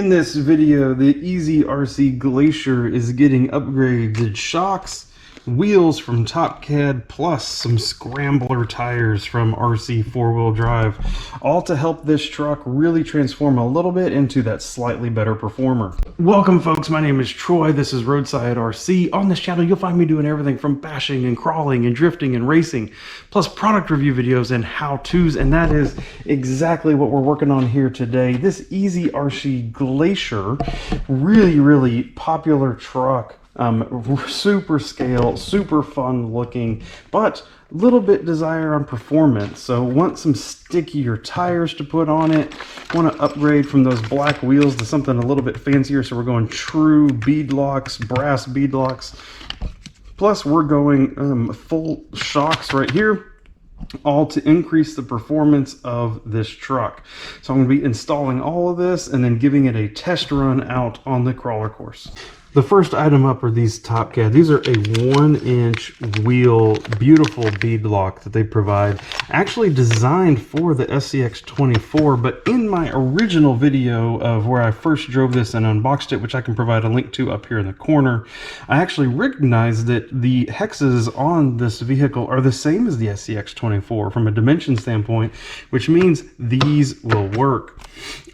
In this video, the Easy RC Glacier is getting upgraded shocks, wheels from Top Cad, plus some scrambler tires from RC 4-wheel drive, all to help this truck really transform a little bit into that slightly better performer. Welcome folks, my name is Troy, this is Roadside RC. On this channel you'll find me doing everything from bashing and crawling and drifting and racing, plus product review videos and how-tos, and that is exactly what we're working on here today. This Easy RC Glacier, really popular truck. Super scale, super fun looking, but a little bit desire on performance. So want some stickier tires to put on it, want to upgrade from those black wheels to something a little bit fancier, so we're going true beadlocks, brass beadlocks, plus we're going full shocks right here, all to increase the performance of this truck. So I'm going to be installing all of this and then giving it a test run out on the crawler course. The first item up are these Top Cad. These are a 1-inch wheel, beautiful beadlock that they provide. Actually designed for the SCX24, but in my original video of where I first drove this and unboxed it, which I can provide a link to up here in the corner, I actually recognized that the hexes on this vehicle are the same as the SCX24 from a dimension standpoint, which means these will work.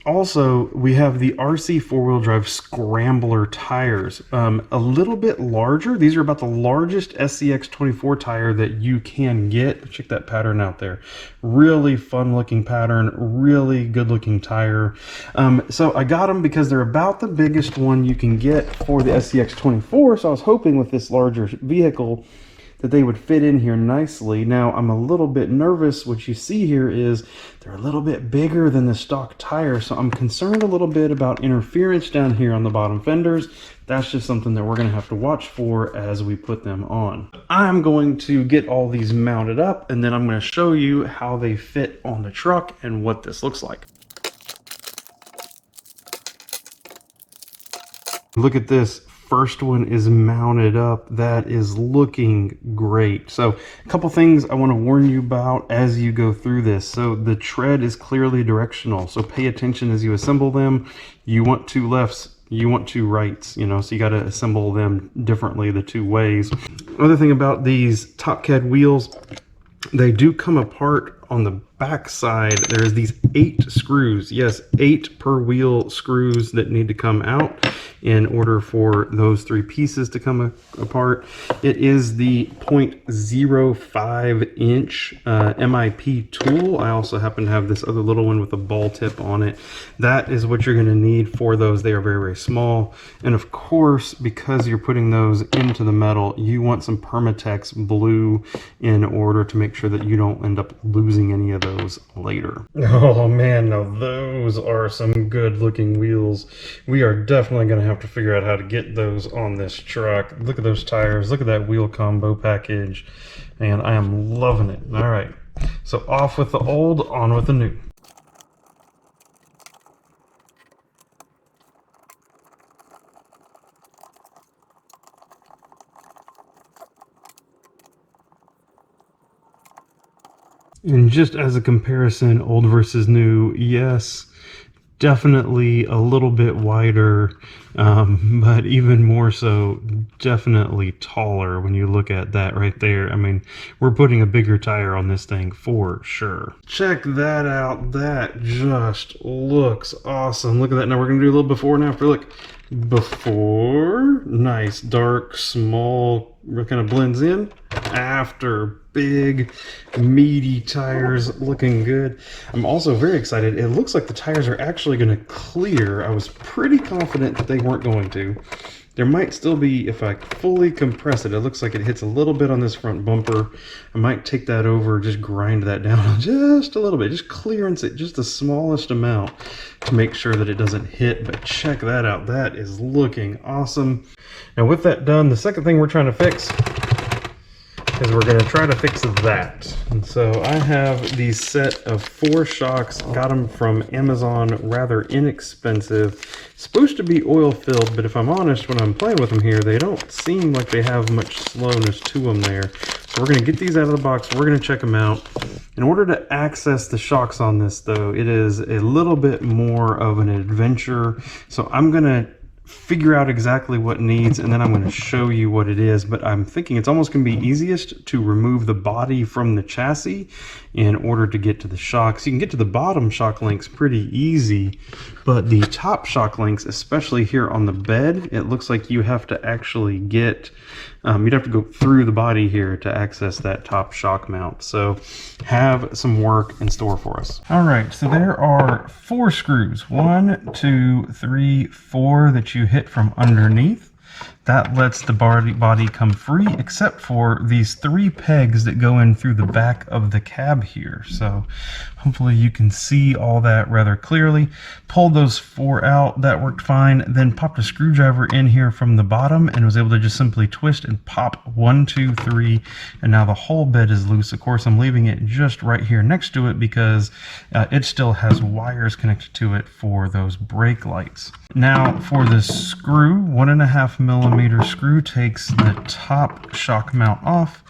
Also, we have the RC 4-wheel drive scrambler tires, a little bit larger. These are about the largest SCX24 tire that you can get. Check that pattern out there. Really fun looking pattern, really good looking tire. So I got them because they're about the biggest one you can get for the SCX24. So I was hoping with this larger vehicle that they would fit in here nicely. Now I'm a little bit nervous. What you see here is they're a little bit bigger than the stock tire, so I'm concerned a little bit about interference down here on the bottom fenders. That's just something that we're going to have to watch for as we put them on. I'm going to get all these mounted up, and then I'm going to show you how they fit on the truck and what this looks like. Look at this. First one is mounted up. That is looking great. So a couple things I want to warn you about as you go through this. So the tread is clearly directional, so pay attention as you assemble them. You want two lefts, you want two rights, you know, so you got to assemble them differently the two ways. Other thing about these Top Cad wheels, they do come apart on the back side. There's these 8 screws, yes, 8 per wheel screws that need to come out in order for those 3 pieces to come apart. It is the 0.05 inch MIP tool. I also happen to have this other little one with a ball tip on it. That is what you're going to need for those. They are very small, and of course, because you're putting those into the metal, you want some Permatex blue in order to make sure that you don't end up losing any of those later. Oh man, now those are some good looking wheels. We are definitely going to have to figure out how to get those on this truck. Look at those tires, look at that wheel combo package, and I am loving it. All right, so off with the old, on with the new. And just as a comparison, old versus new, yes, definitely a little bit wider, but even more so, definitely taller when you look at that right there. I mean, we're putting a bigger tire on this thing for sure. Check that out. That just looks awesome. Look at that. Now we're going to do a little before and after. Look. Before, nice, dark, small, kind of blends in. After, big, meaty tires, looking good. I'm also very excited. It looks like the tires are actually going to clear. I was pretty confident that they weren't going to. There might still be, if I fully compress it, it looks like it hits a little bit on this front bumper. I might take that over, just grind that down just a little bit, just clearance it just the smallest amount to make sure that it doesn't hit. But check that out, that is looking awesome. Now with that done, the second thing we're trying to fix is we're going to try to fix that. And so I have the set of 4 shocks, got them from Amazon, rather inexpensive. Supposed to be oil filled, but if I'm honest, when I'm playing with them here, they don't seem like they have much slowness to them there. So we're going to get these out of the box, we're going to check them out. In order to access the shocks on this though, it is a little bit more of an adventure. So I'm going to figure out exactly what needs, and then I'm going to show you what it is. But I'm thinking it's almost going to be easiest to remove the body from the chassis in order to get to the shocks. You can get to the bottom shock links pretty easy, but the top shock links, especially here on the bed, it looks like you have to actually get you'd have to go through the body here to access that top shock mount. So have some work in store for us. All right, so there are 4 screws, 1, 2, 3, 4 that you hit from underneath. That lets the body come free, except for these 3 pegs that go in through the back of the cab here. So hopefully you can see all that rather clearly. Pulled those 4 out, that worked fine. Then popped a screwdriver in here from the bottom and was able to just simply twist and pop 1, 2, 3, and now the whole bed is loose. Of course, I'm leaving it just right here next to it because it still has wires connected to it for those brake lights. Now for the screw, 1.5mm screw takes the top shock mount off.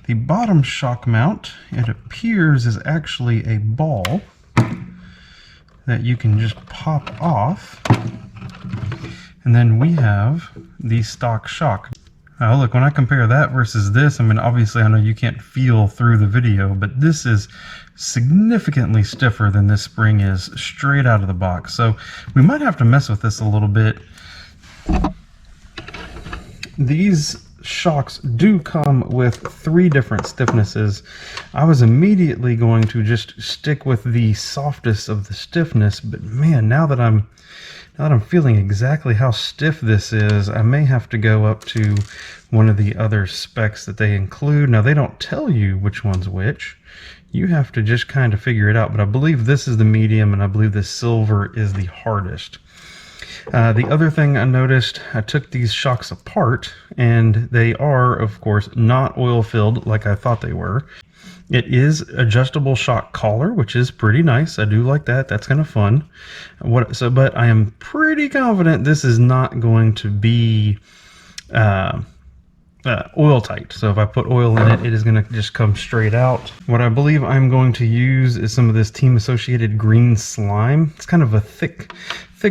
The bottom shock mount, it appears, is actually a ball that you can just pop off. And then we have the stock shock. Now look, when I compare that versus this, I mean, obviously I know you can't feel through the video, but this is significantly stiffer than this spring is straight out of the box. So we might have to mess with this a little bit. These shocks do come with 3 different stiffnesses. I was immediately going to just stick with the softest of the stiffness, but man, now that I'm feeling exactly how stiff this is, I may have to go up to one of the other specs that they include. Now, they don't tell you which one's which. You have to just kind of figure it out, but I believe this is the medium, and I believe the silver is the hardest. The other thing I noticed, I took these shocks apart, and they are, of course, not oil-filled like I thought they were. It is adjustable shock collar, which is pretty nice. I do like that. That's kind of fun. But I am pretty confident this is not going to be oil tight. So if I put oil in it, it is going to just come straight out. What I believe I'm going to use is some of this team associated green slime. It's kind of a thick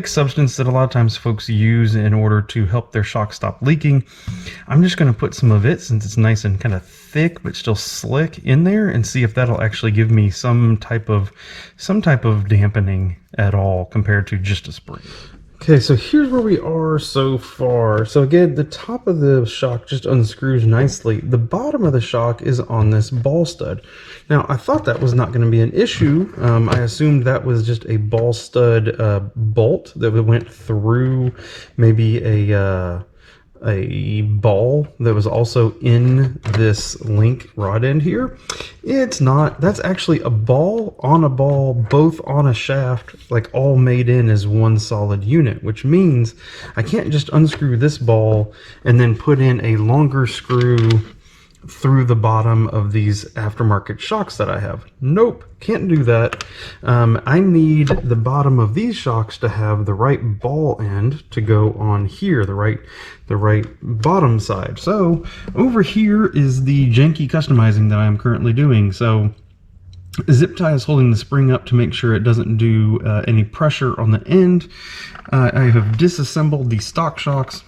substance that a lot of times folks use in order to help their shock stop leaking. I'm just going to put some of it, since it's nice and kind of thick but still slick, in there and see if that'll actually give me some type of dampening at all compared to just a spring. Okay, so here's where we are so far. So again, the top of the shock just unscrews nicely. The bottom of the shock is on this ball stud. Now, I thought that was not going to be an issue. I assumed that was just a ball stud bolt that went through maybe a ball that was also in this link rod end here. It's not. That's actually a ball on a ball, both on a shaft, like all made in as one solid unit, which means I can't just unscrew this ball and then put in a longer screw through the bottom of these aftermarket shocks that I have. Nope, can't do that. I need the bottom of these shocks to have the right ball end to go on here, the right bottom side. So over here is the janky customizing that I'm currently doing. So zip tie is holding the spring up to make sure it doesn't do any pressure on the end. I have disassembled the stock shocks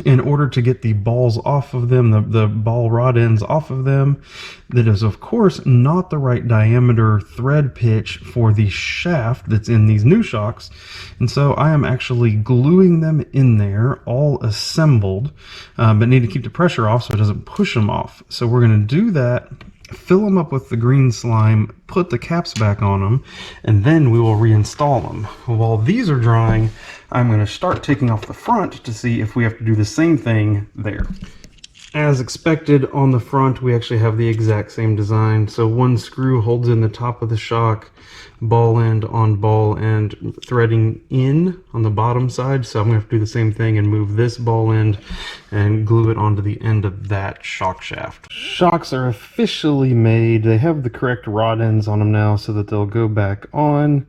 in order to get the balls off of them, the ball rod ends off of them. That is, of course, not the right diameter thread pitch for the shaft that's in these new shocks. And so I am actually gluing them in there, all assembled, but need to keep the pressure off so it doesn't push them off. So we're going to do that, fill them up with the green slime, put the caps back on them, and then we will reinstall them. While these are drying, I'm going to start taking off the front to see if we have to do the same thing there. As expected, on the front we actually have the exact same design. So one screw holds in the top of the shock, ball end on ball end, threading in on the bottom side. So I'm going to have to do the same thing and move this ball end and glue it onto the end of that shock shaft. Shocks are officially made. They have the correct rod ends on them now so that they'll go back on.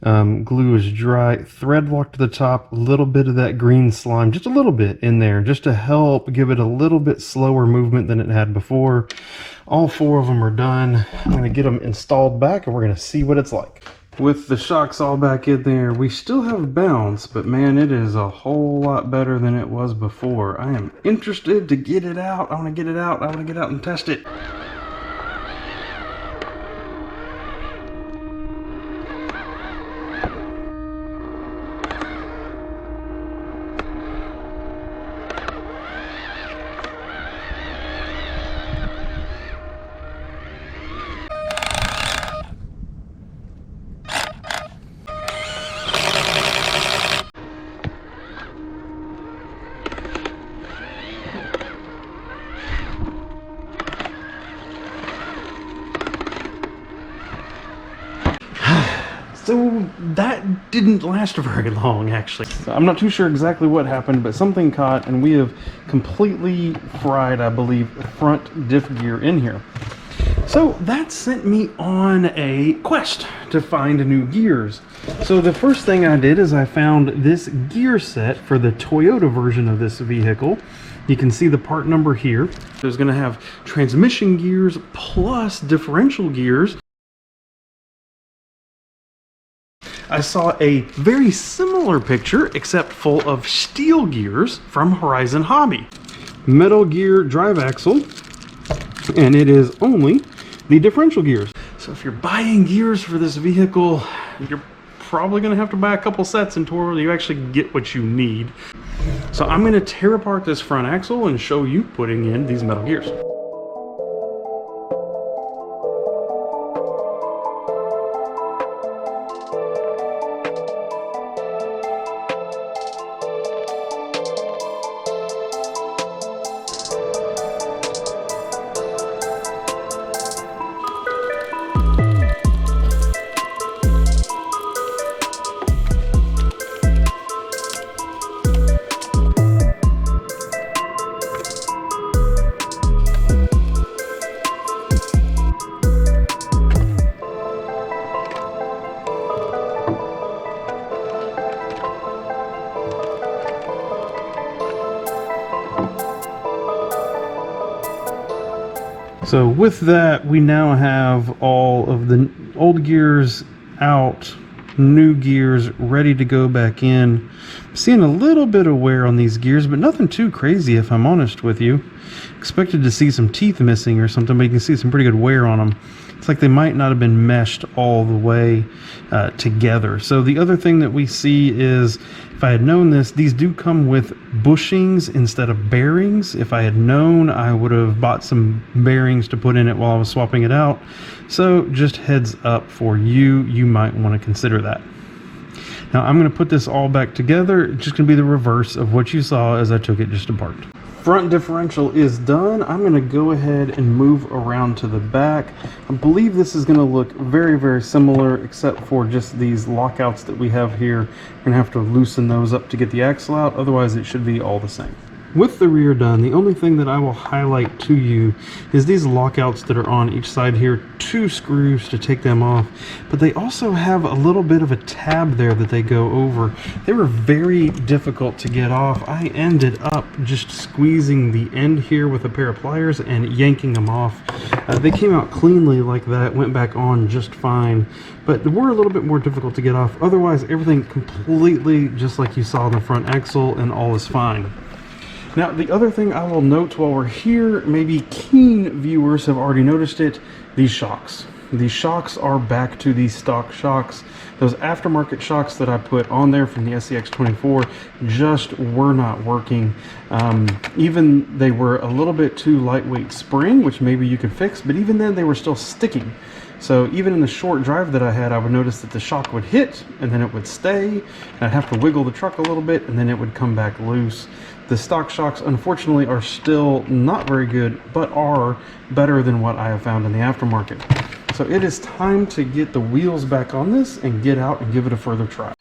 Glue is dry, thread lock to the top, a little bit of that green slime, just a little bit in there, just to help give it a little bit slower movement than it had before. All 4 of them are done. I'm going to get them installed back and we're going to see what it's like. With the shocks all back in there, we still have bounce, but man, it is a whole lot better than it was before. I am interested to get it out. I want to get it out. I want to get out and test it. So that didn't last very long, actually. I'm not too sure exactly what happened, but something caught and we have completely fried, I believe, the front diff gear in here. So that sent me on a quest to find new gears. So the first thing I did is I found this gear set for the Toyota version of this vehicle. You can see the part number here. There's going to have transmission gears plus differential gears. I saw a very similar picture, except full of steel gears from Horizon Hobby. Metal gear drive axle, and it is only the differential gears. So if you're buying gears for this vehicle, you're probably going to have to buy a couple sets until you actually get what you need. So I'm going to tear apart this front axle and show you putting in these metal gears. So with that, we now have all of the old gears out, new gears ready to go back in. I'm seeing a little bit of wear on these gears, but nothing too crazy if I'm honest with you. Expected to see some teeth missing or something, but you can see some pretty good wear on them. It's like they might not have been meshed all the way together. So the other thing that we see is, if I had known this, these do come with bushings instead of bearings. If I had known, I would have bought some bearings to put in it while I was swapping it out. So just heads up for you, you might want to consider that. Now I'm going to put this all back together. It's just going to be the reverse of what you saw as I took it just apart. Front differential is done. I'm going to go ahead and move around to the back. I believe this is going to look very, very similar, except for just these lockouts that we have here. We're going to have to loosen those up to get the axle out. Otherwise, it should be all the same. With the rear done, the only thing that I will highlight to you is these lockouts that are on each side here. 2 screws to take them off, but they also have a little bit of a tab there that they go over. They were very difficult to get off. I ended up just squeezing the end here with a pair of pliers and yanking them off. They came out cleanly like that, went back on just fine, but they were a little bit more difficult to get off. Otherwise, everything completely just like you saw on the front axle, and all is fine. Now, the other thing I will note while we're here, maybe keen viewers have already noticed it, these shocks. These shocks are back to these stock shocks. Those aftermarket shocks that I put on there from the SCX24 just were not working. Even they were a little bit too lightweight spring, which maybe you could fix, but even then they were still sticking. So even in the short drive that I had, I would notice that the shock would hit and then it would stay, and I'd have to wiggle the truck a little bit and then it would come back loose. The stock shocks, unfortunately, are still not very good, but are better than what I have found in the aftermarket. So it is time to get the wheels back on this and get out and give it a further try.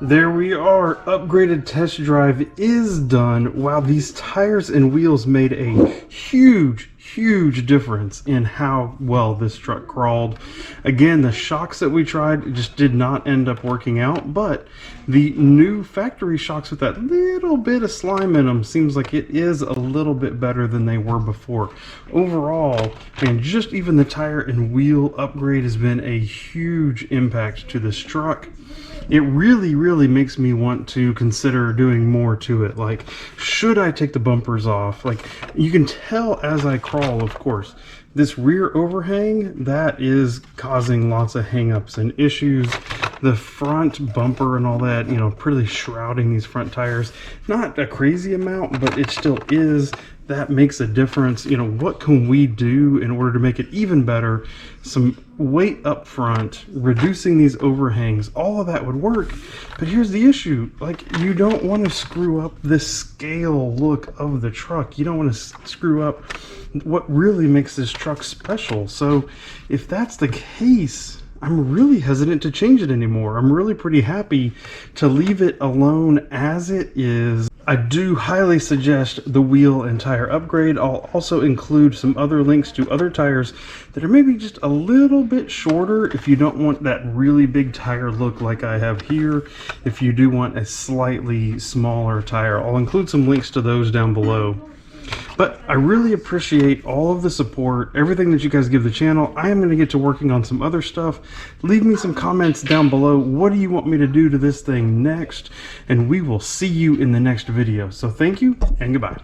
There we are. Upgraded test drive is done. Wow, these tires and wheels made a huge difference in how well this truck crawled. Again, the shocks that we tried just did not end up working out, but the new factory shocks with that little bit of slime in them seems like it is a little bit better than they were before. Overall, and just even the tire and wheel upgrade has been a huge impact to this truck. It really makes me want to consider doing more to it. Like, should I take the bumpers off? Like, you can tell as I crawl, of course, this rear overhang, that is causing lots of hangups and issues. The front bumper and all that, you know, pretty shrouding these front tires. Not a crazy amount, but it still is. That makes a difference. You know, what can we do in order to make it even better? Some weight up front, reducing these overhangs, all of that would work. But here's the issue. Like, you don't want to screw up the scale look of the truck. You don't want to screw up what really makes this truck special. So if that's the case, I'm really hesitant to change it anymore. I'm really pretty happy to leave it alone as it is. I do highly suggest the wheel and tire upgrade. I'll also include some other links to other tires that are maybe just a little bit shorter if you don't want that really big tire look like I have here. If you do want a slightly smaller tire, I'll include some links to those down below. But I really appreciate all of the support, everything that you guys give the channel. I am going to get to working on some other stuff. Leave me some comments down below. What do you want me to do to this thing next? And we will see you in the next video. So thank you and goodbye.